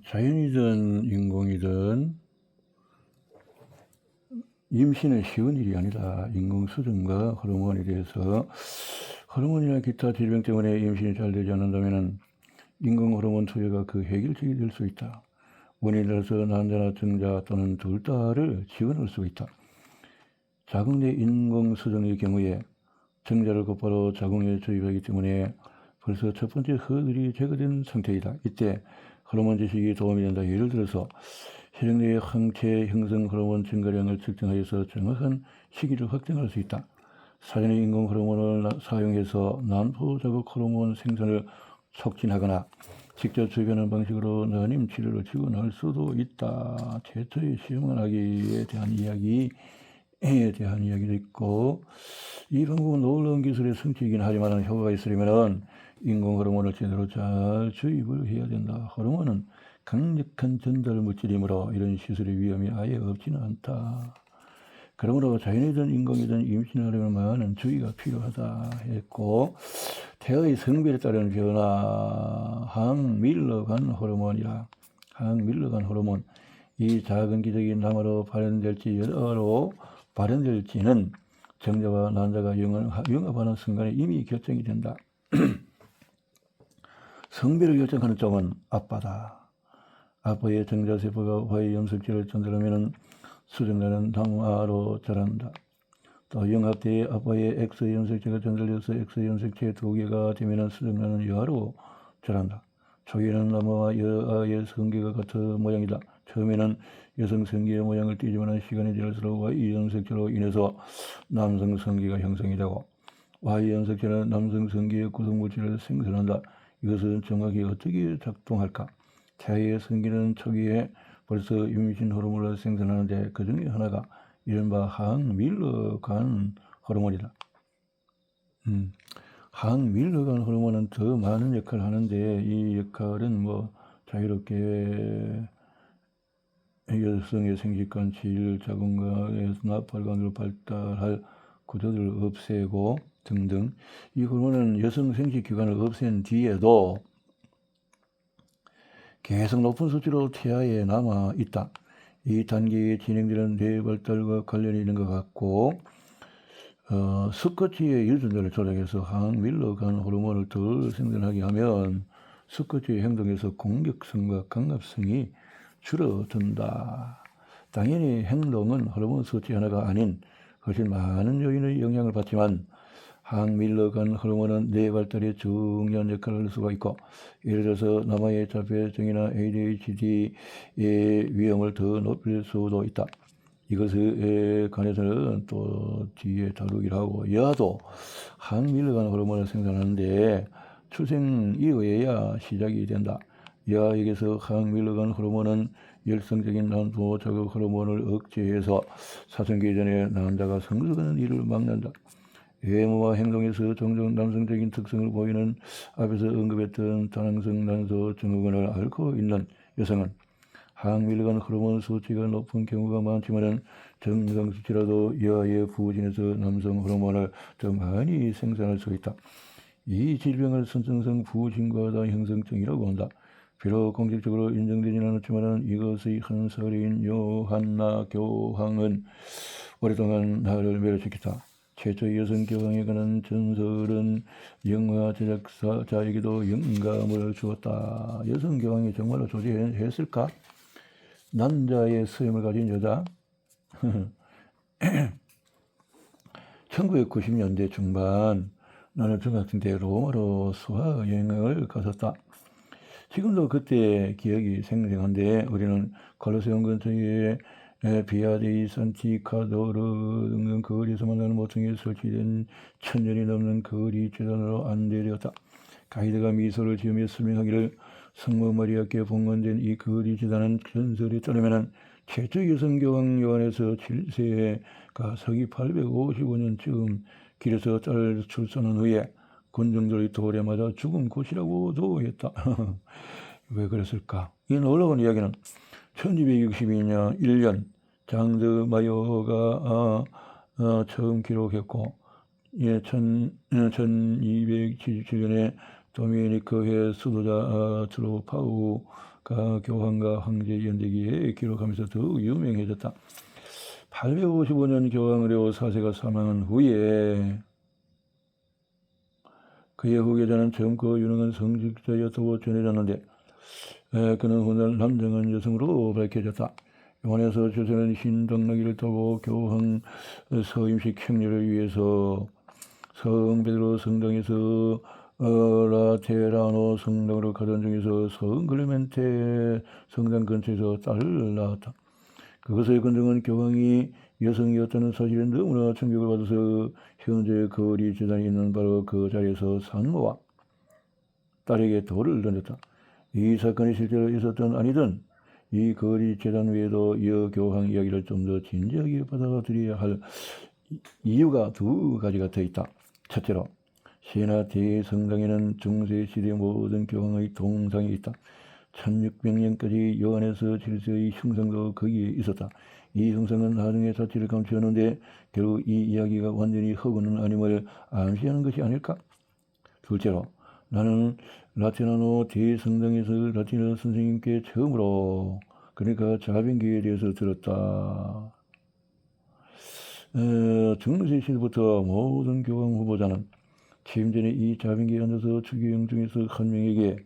자연이든 인공이든 임신은 쉬운 일이 아니다. 인공수정과 호르몬에 대해서 호르몬이나 기타 질병 때문에 임신이 잘 되지 않는다면 인공호르몬 투여가 그 해결책이 될 수 있다. 원인으로서 난자나 정자 또는 둘 다를 지원할 수 있다. 자궁내 인공수정의 경우에 정자를 곧바로 자궁에 주입하기 때문에 벌써 첫 번째 허들이 제거된 상태이다. 이때 호르몬 지식이 도움이 된다. 예를 들어서 혈액 내의 항체 형성 호르몬 증가량을 측정하여서 정확한 시기를 확정할 수 있다. 사전에 인공 호르몬을 사용해서 난소 자극 호르몬 생산을 촉진하거나 직접 주입하는 방식으로 난임 치료를 지원할 수도 있다. 최초의 시험하기에 대한 이야기도 있고, 이 방법은 놀라운 기술의 성취이긴 하지만 효과가 있으려면 인공 호르몬을 제대로 잘 주입을 해야 된다. 호르몬은 강력한 전달 물질이므로 이런 시술의 위험이 아예 없지는 않다. 그러므로 자연이든 인공이든 임신하려면 많은 주의가 필요하다 했고, 태아의 성별에 따른 변화, 항밀러간 호르몬이라. 항밀러간 호르몬, 이 작은 기적이 남아로 발현될지 여자로 발현될지는 정자와 난자가 융합하는 순간에 이미 결정이 된다. 성별을 결정하는 쪽은 아빠다. 아빠의 정자세포가 화의 염색체를 전달하면 수정자는 남아로 자란다. 또 영합대에 아빠의 X 염색체가 전달돼서 X 염색체 2개가 되면 수정자는 여아로 자란다. 초기에는 남아와 여아의 성기가 같은 모양이다. 처음에는 여성 성기의 모양을 띠지만 시간이 지날수록 Y 염색체로 인해서 남성 성기가 형성이 되고 Y 염색체는 남성 성기의 구성물질을 생산한다. 이것은 정확히 어떻게 작동할까? 태아의 성기는 초기에 벌써 임신 호르몬을 생산하는데 그 중에 하나가 이른바 항밀러간 호르몬이다. 항밀러간 호르몬은 더 많은 역할을 하는데 이 역할은 자유롭게 여성의 생식관, 질, 자궁관에서 나팔관으로 발달할 구조들을 없애고 등등. 이 호르몬은 여성 생식기관을 없앤 뒤에도 계속 높은 수치로 태아에 남아 있다. 이 단계에 진행되는 뇌 발달과 관련이 있는 것 같고, 수컷쥐의 유전자를 조작해서 항밀러간 호르몬을 덜 생산하게 하면 수컷쥐의 행동에서 공격성과 강압성이 줄어든다. 당연히 행동은 호르몬 수치 하나가 아닌 훨씬 많은 요인의 영향을 받지만 항밀러간 호르몬은 뇌 발달에 중요한 역할을 할 수가 있고, 예를 들어서 남아의 자폐증이나 ADHD의 위험을 더 높일 수도 있다. 이것에 관해서는 또 뒤에 다루기로 하고, 여아도 항밀러간 호르몬을 생산하는데 출생 이후에야 시작이 된다. 여아에게서 항밀러간 호르몬은 열성적인 난소 자극 호르몬을 억제해서 사춘기 전에 난자가 성숙하는 일을 막는다. 외모와 행동에서 종종 남성적인 특성을 보이는 앞에서 언급했던 다낭성 난소 증후군을 앓고 있는 여성은 항밀러간 호르몬 수치가 높은 경우가 많지만 정상 수치라도 여아의 부진에서 남성 호르몬을 더 많이 생산할 수 있다. 이 질병을 선천성 부진과다 형성증이라고 한다. 비록 공식적으로 인정되지는 않았지만 이것의 한 사례인 요한나 교황은 오랫동안 나를 매료시켰다. 최초 여성 교황에 관한 전설은 영화 제작자에게도 영감을 주었다. 여성 교황이 정말로 존재했을까? 남자의 수염을 가진 여자. 1990년대 중반 나는 중학생 때 로마로 수학 여행을 갔었다. 지금도 그때 기억이 생생한데 우리는 콜로세움 근처에 비아 데이 산티카도르 등등 거리에서 만나는 모퉁이에 설치된 1000년이 넘는 거리 재단으로 안내되었다. 가이드가 미소를 지으며 설명하기를 성모 마리아께 봉헌된 이 거리 재단은 전설에 따르면 최초 여성교황 요한에서 7세가 서기 855년쯤 길에서 딸 출산한 후에 군중들의 돌에 맞아 죽은 곳이라고도 했다. 왜 그랬을까? 이 놀라운 이야기는 1262년 1년 장드마이어가 처음 기록했고 1277년에 도미니크의 수도자 트로파우가 교황과 황제 연대기에 기록하면서 더욱 유명해졌다. 855년 교황 레오 4세가 사망한 후에 그의 후계자는 젊고 유능한 성직자였다고 전해졌는데 그는 훗날 남정한 여성으로 밝혀졌다. 요한에서 주서는 신당나귀를 타고 교황 서임식 행렬을 위해서 성 베드로 성당에서 라테라노 성당으로 가던 중에서 성 클레멘테 성당 근처에서 딸을 낳았다. 그것의 근정은 교황이 여성이었다는 사실에 너무나 충격을 받아서 현재 거리 재단이 있는 바로 그 자리에서 산모와 딸에게 돌을 던졌다. 이 사건이 실제로 있었든 아니든 이 거리 재단 외에도 여 교황 이야기를 좀 더 진지하게 받아들여야 할 이유가 두 가지가 더 있다. 첫째로 신라 대성당에는 중세시대 모든 교황의 동상이 있다. 1600년까지 요한에서 7세의 형상도 거기에 있었다. 이 형상은 나중에 자취를 감추었는데 결국 이 이야기가 완전히 허구는 아님을 암시하는 것이 아닐까? 둘째로 나는 라테나노 대성당에서 라틴어 선생님께 처음으로 그러니까 자변기에 대해서 들었다. 중세 시대부터 모든 교황 후보자는 취임 전에 이 자변기에 앉아서 추기경 중에서 한 명에게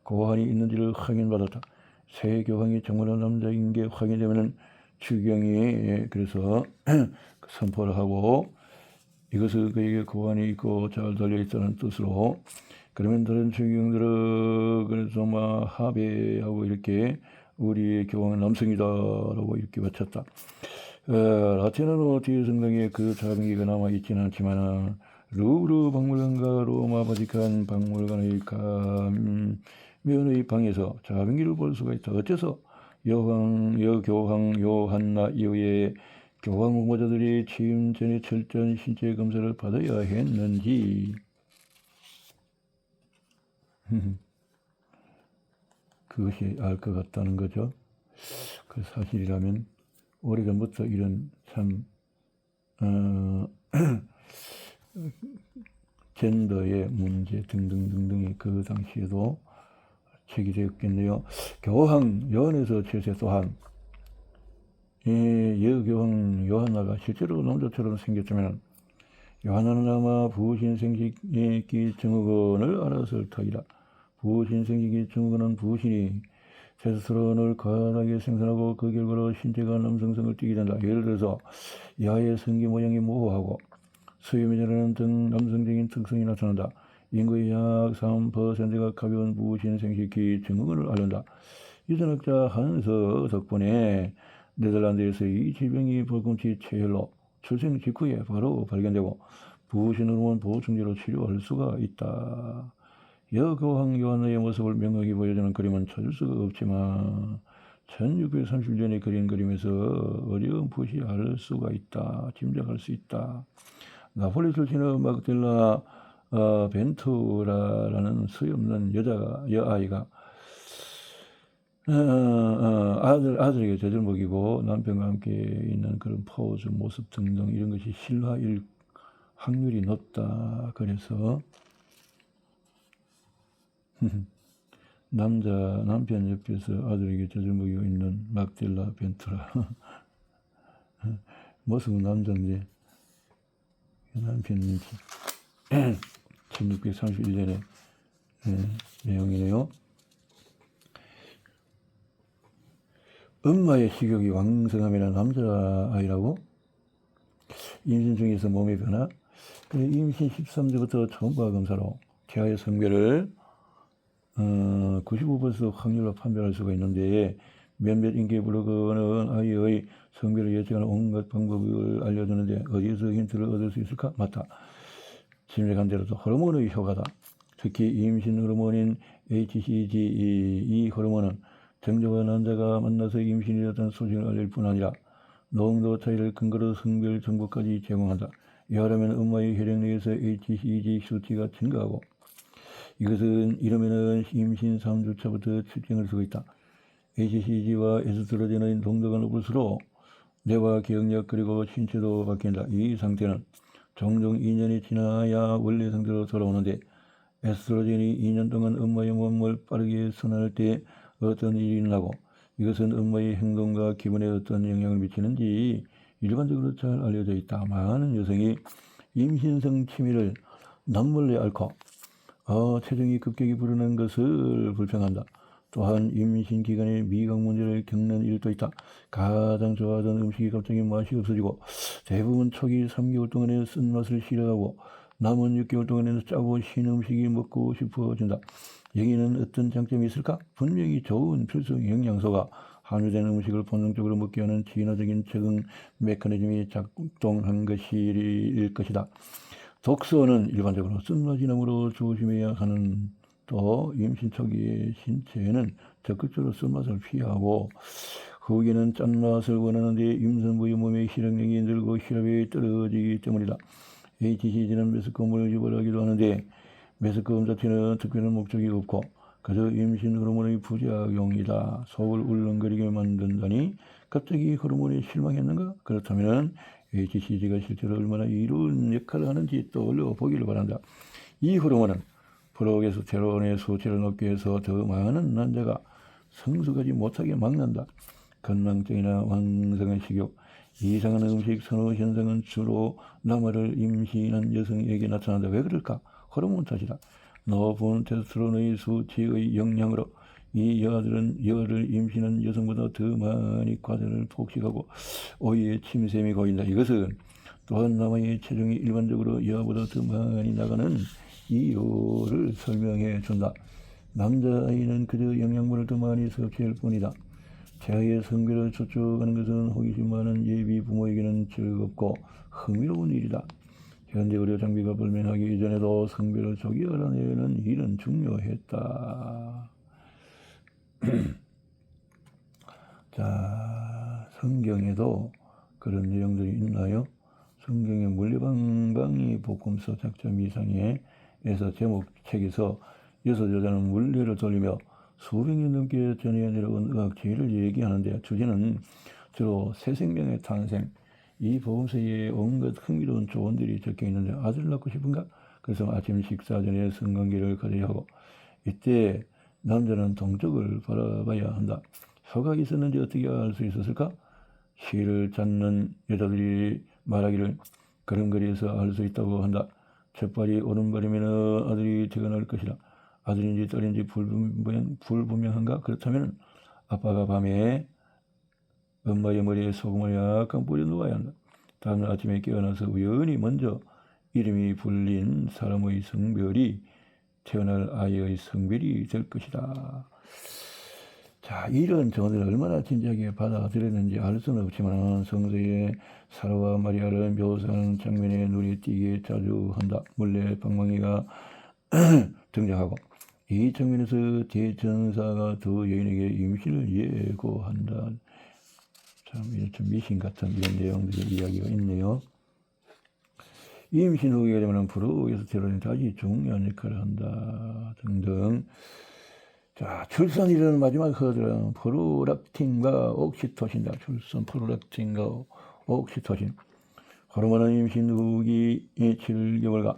고환이 있는지를 확인받았다. 새 교황이 정말로 남자인 게 확인되면 추기경이 그래서 선포를 하고 이것을 그에게 고환이 있고 잘 달려있다는 뜻으로 그러면 다른 추기경들은 그래서 막 합의하고 이렇게 우리 교황은 남성이다라고 이렇게 외쳤다. 라테나노 대성당에 그 자변기가 남아있지는 않지만 루브르 박물관과 로마 바티칸 박물관의 가면의 방에서 자변기를 볼 수가 있다. 어째서 여교황 요한나 이후에 교황 후보자들이 취임 전에 철저한 신체 검사를 받아야 했는지 그것이 알 것 같다는 거죠. 그 사실이라면 오래전부터 이런 참 젠더의 문제 등등등등이 그 당시에도 제기되었겠네요. 교황 요한에서 7세 또한 여교황 요한나가 실제로 남자처럼 생겼다면 요한나는 아마 부신생식기 증후군을 알았을 터이다. 부신생식기 증후군은 부신이 테스토스테론을 과다하게 생산하고 그 결과로 신체가 남성성을 띠게 된다. 예를 들어서 야의 성기 모양이 모호하고 수염이 자라는 등 남성적인 특성이 나타난다. 인구의 약 3%가 가벼운 부신생식기 증후군을 앓는다. 유전학자 한서 덕분에 네덜란드에서 이 질병이 볼금치 체혈로 출생 직후에 바로 발견되고 부신호르몬 보충제로 치료할 수가 있다. 여교황 요한의 모습을 명확히 보여주는 그림은 찾을 수가 없지만 1631년에 그린 그림에서 어렴풋이 알 수가 있다. 짐작할 수 있다. 나폴리 출신의 막델라 벤투라라는 수염난 여아이가 아들에게 젖을 먹이고 남편과 함께 있는 그런 포즈, 모습 등등 이런 것이 실화일 확률이 높다. 그래서 남편 옆에서 아들에게 젖을 먹이고 있는 막델라 벤투라 모습은 남자인데 남편인지 1631년의 내용이네요. 엄마의 식욕이 왕성하면 남자아이라고? 임신 중에서 몸의 변화? 임신 13주부터 초음파 검사로 태아의 성별을 95% 확률로 판별할 수가 있는데 몇몇 인기 블로그는 아이의 성별을 예측하는 온갖 방법을 알려주는데 어디에서 힌트를 얻을 수 있을까? 맞다. 짐작한 대로도 호르몬의 효과다. 특히 임신 호르몬인 HCG 이 호르몬은 정조와 남자가 만나서 임신이 되었다는 소식을 알릴 뿐 아니라 농도 차이를 근거로 성별 정보까지 제공한다. 이하라면 엄마의 혈액 내에서 HCG 수치가 증가하고 이러면은 임신 3주차부터 출생을 쓰고 있다. HCG와 에스트로겐의 농도가 높을수록 뇌와 기억력 그리고 신체도 바뀐다. 이 상태는 종종 2년이 지나야 원래 상태로 돌아오는데 에스트로겐이 2년 동안 엄마의 몸을 빠르게 순환할 때 어떤 일이 일어나고 이것은 엄마의 행동과 기분에 어떤 영향을 미치는지 일반적으로 잘 알려져 있다. 많은 여성이 임신성 치매를 남몰래 앓고 체중이 급격히 불어난 것을 불평한다. 또한 임신 기간에 미각 문제를 겪는 일도 있다. 가장 좋아하던 음식이 갑자기 맛이 없어지고 대부분 초기 3개월 동안에 쓴맛을 싫어하고 남은 6개월 동안에는 짜고 신 음식이 먹고 싶어진다. 여기는 어떤 장점이 있을까? 분명히 좋은 필수 영양소가 함유된 음식을 본능적으로 먹게 하는 진화적인 적응 메커니즘이 작동한 것일 것이다. 독소는 일반적으로 쓴맛이 나므로 조심해야 하는 또 임신 초기의 신체에는 적극적으로 쓴맛을 피하고 후기는 짠맛을 원하는데 임산부의 몸의 시력력이 늘고 혈압이 떨어지기 때문이다. HCG는 메스꺼움을 유발하기도 하는데 메스꺼움 자체는 특별한 목적이 없고 그저 임신 호르몬의 부작용이다. 속을 울렁거리게 만든다니 갑자기 호르몬에 실망했는가? 그렇다면 HCG가 실제로 얼마나 이로운 역할을 하는지 떠올려 보기를 바란다. 이 호르몬은 프로게스테론의 수치를 높게 해서 더 많은 남자가 성숙하지 못하게 막는다. 건망증이나 왕성한 식욕, 이상한 음식 선호 현상은 주로 남아를 임신한 여성에게 나타난다. 왜 그럴까? 호르몬 탓이다. 높은 테스토스테론의 수치의 영향으로 이 여아들은 여아를 임신한 여성보다 더 많이 과자를 폭식하고 오이에 침샘이 고인다. 이것은 또한 남아의 체중이 일반적으로 여아보다 더 많이 나가는 이유를 설명해 준다. 남자아이는 그저 영양분을 더 많이 섭취할 뿐이다. 자아의 성별을 추측하는 것은 호기심 많은 예비 부모에게는 즐겁고 흥미로운 일이다. 현대 의료 장비가 발명하기 이전에도 성별을 조기 알아내는 일은 중요했다. 자, 성경에도 그런 내용들이 있나요? 성경의 물레방방이 복음서 작점 이상에서 제목책에서 여섯 여자는 물레를 돌리며 수백 년 넘게 전해 내려온 의학제를 얘기하는데 주제는 주로 새 생명의 탄생, 이 복음서에 온갖 흥미로운 조언들이 적혀 있는데 아들 낳고 싶은가? 그래서 아침 식사 전에 성관계를 가져야 하고 이때 남자는 동쪽을 바라봐야 한다. 소각이 있었는지 어떻게 알 수 있었을까? 시를 찾는 여자들이 말하기를 걸음걸이에서 알 수 있다고 한다. 첫발이 오른발이면 아들이 태어날 것이다. 아들인지 딸인지 불분명한가? 그렇다면 아빠가 밤에 엄마의 머리에 소금을 약간 뿌려 놓아야 한다. 다음날 아침에 깨어나서 우연히 먼저 이름이 불린 사람의 성별이 태어날 아이의 성별이 될 것이다. 자, 이런 조언을 얼마나 진지하게 받아들였는지 알 수는 없지만 성서의 사라와 마리아를 묘사하는 장면에 눈이 띄게 자주 한다. 물레 방망이가 등장하고 이 장면에서 대천사가 두 여인에게 임신을 예고한다. 참 미신 같은 이런 내용들의 이야기가 있네요. 임신 후에 되면 프로게스테론이 다시 중요한 역할을 한다 등등. 자, 출산이라는 마지막 허들은 프롤락틴과 옥시토신이다. 출산 프롤락틴과 옥시토신. 호르몬은 임신 후기 7개월과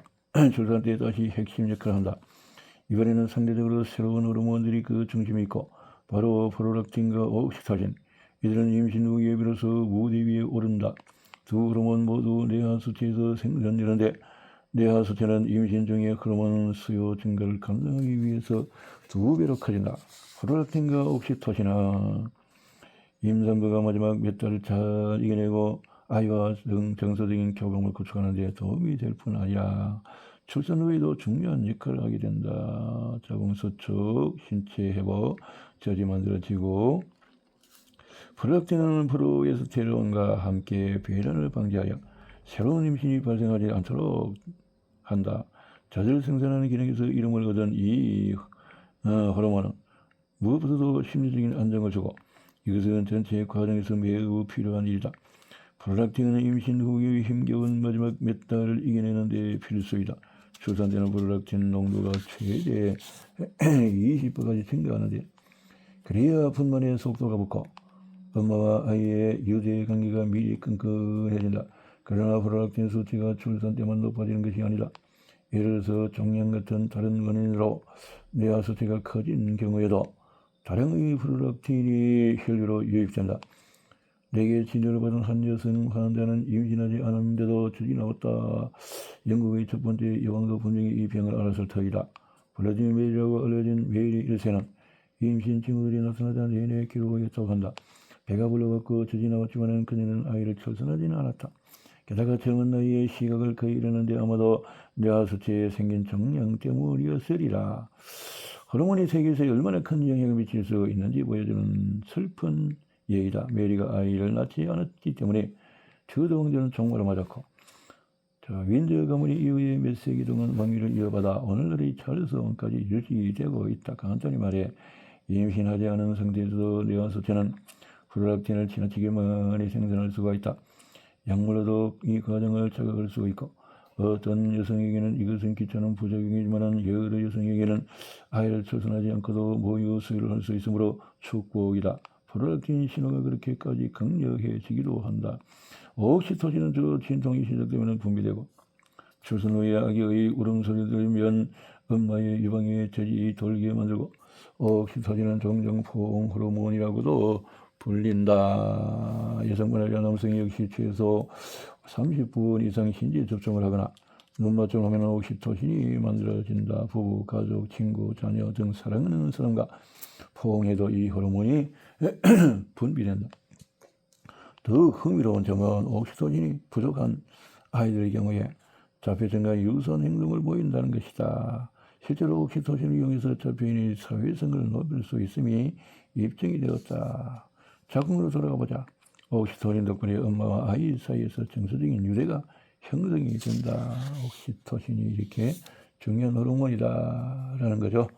출산 때 다시 핵심 역할을 한다. 이번에는 상대적으로 새로운 호르몬들이 그 중심에 있고 바로 프롤락틴과 옥시토신. 이들은 임신 후기에 비로소 무대 위에 오른다. 두 호르몬 모두 뇌하 수체에서 생산되는데 뇌하 수체는 임신 중에 호르몬 수요 증가를 감당하기 위해서 2배로 커진다. 프롤락틴과 옥시토신은 임산부가 마지막 몇 달을 잘 이겨내고 아이와 정서적인 교감을 구축하는 데 도움이 될 뿐 아니라 출산 후에도 중요한 역할을 하게 된다. 자궁 수축, 신체 회복, 저지 만들어지고 프롤락틴은 프로게스테론과 함께 배란을 방지하여 새로운 임신이 발생하지 않도록 한다. 자제를 생산하는 기능에서 이름을 얻은 이 호르몬은 무엇보다도 심리적인 안정을 주고 이것은 전체 과정에서 매우 필요한 일이다. 프롤락틴은 임신 후의 힘겨운 마지막 몇 달을 이겨내는 데 필수이다. 출산 때는 프롤락틴 농도가 최대 20%까지 증가하는데 그래야 분만의 속도가 붙고 엄마와 아이의 유대 관계가 미리 끈끈해진다. 그러나 프롤락틴 수치가 출산 때만 높아지는 것이 아니다. 예를 들어서 종양 같은 다른 원인으로 뇌하 수치가 커진 경우에도 다량의 프롤락틴이 혈류로 유입된다. 4개 진료를 받은 한 여성 환자는 임신하지 않았는데도 주이 나왔다. 영국의 첫 번째 여왕도 분명히 이 병을 앓았을 터이다. 블라디미르 메일이라고 알려진 메일의 일세는 임신 징후들이 나타나자 내내 기록하였다고 한다. 배가 불러갖고 주이 나왔지만 그녀는 아이를 출산하지는 않았다. 게다가 젊은 나이에 시각을 거의 잃었는데 아마도 뇌하수체에 생긴 종양 때문이었으리라. 호르몬이 세계에서 얼마나 큰 영향을 미칠 수 있는지 보여주는 슬픈 예이다. 메리가 아이를 낳지 않았기 때문에 저도 왕자는 종말을 맞았고, 윈저 가문이 이후에 몇 세기 동안 왕위를 이어받아 오늘날의 찰스 왕까지 유지되고 있다. 간단히 말해 임신하지 않은 상태에서도 뇌하수체는 프롤락틴을 지나치게 많이 생산할 수가 있다. 약물로도 이 과정을 자극할 수 있고, 어떤 여성에게는 이것은 귀찮은 부작용이지만 여러 여성에게는 아이를 출산하지 않고도 모유 수유를 할 수 있으므로 축복이다. 프롤락틴 신호가 그렇게까지 강력해지기도 한다. 옥시토신은 주로 진통이 시작되면 분비되고, 출산 후에 아기의 울음소리를 들으면 엄마의 유방에 젖이 돌게 만들고, 옥시토신은 종종 포옹 호르몬이라고도 불린다. 여성분이나 남성이 역시 최소 30분 이상 신체 접촉을 하거나 눈맞춤을 하면 옥시토신이 만들어진다. 부부, 가족, 친구, 자녀 등 사랑하는 사람과 포옹해도 이 호르몬이 분비된다. 더 흥미로운 점은 옥시토신이 부족한 아이들의 경우에 자폐증과 유사한 행동을 보인다는 것이다. 실제로 옥시토신을 이용해서 자폐인의 사회성을 높일 수 있음이 입증이 되었다. 작품으로 돌아가보자. 옥시토신 덕분에 엄마와 아이 사이에서 정서적인 유대가 형성이 된다. 옥시토신이 이렇게 중요한 호르몬이다 라는 거죠.